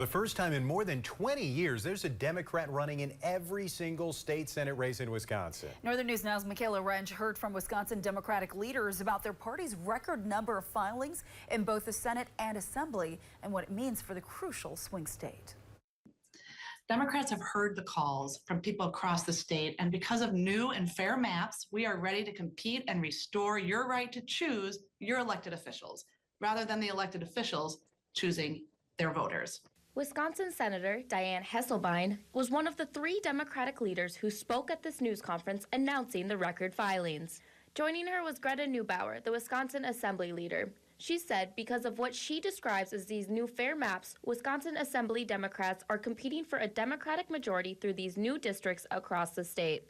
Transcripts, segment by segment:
The first time in more than 20 years, there's a Democrat running in every single state Senate race in Wisconsin. Northern News Now's Michaela Wrench heard from Wisconsin Democratic leaders about their party's record number of filings in both the Senate and Assembly and what it means for the crucial swing state. Democrats have heard the calls from people across the state, and because of new and fair maps, we are ready to compete and restore your right to choose your elected officials, rather than the elected officials choosing their voters. Wisconsin Senator Dianne Hesselbein was one of the 3 Democratic leaders who spoke at this news conference announcing the record filings. Joining her was Greta Neubauer, the Wisconsin Assembly leader. She said because of what she describes as these new fair maps, Wisconsin Assembly Democrats are competing for a Democratic majority through these new districts across the state.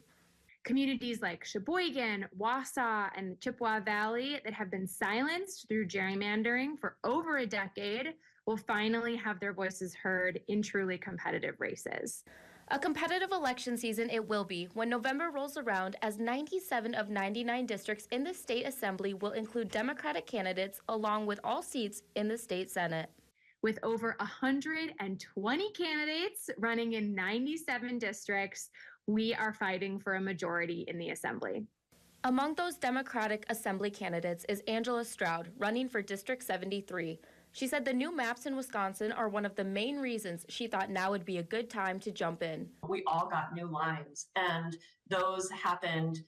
Communities like Sheboygan, Wausau, and the Chippewa Valley that have been silenced through gerrymandering for over a decade will finally have their voices heard in truly competitive races. A competitive election season it will be when November rolls around, as 97 of 99 districts in the state assembly will include Democratic candidates along with all seats in the state Senate. With over 120 candidates running in 97 districts, we are fighting for a majority in the assembly. Among those Democratic Assembly candidates is Angela Stroud, running for District 73. She said the new maps in Wisconsin are one of the main reasons she thought now would be a good time to jump in. We all got new lines, and those happened,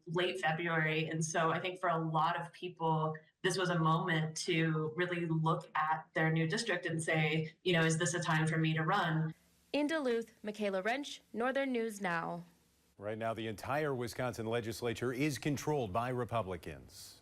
late February. And so I think for a lot of people, this was a moment to really look at their new district and say, is this a time for me to run? In Duluth, Michaela Wrench, Northern News Now. Right now, the entire Wisconsin legislature is controlled by Republicans.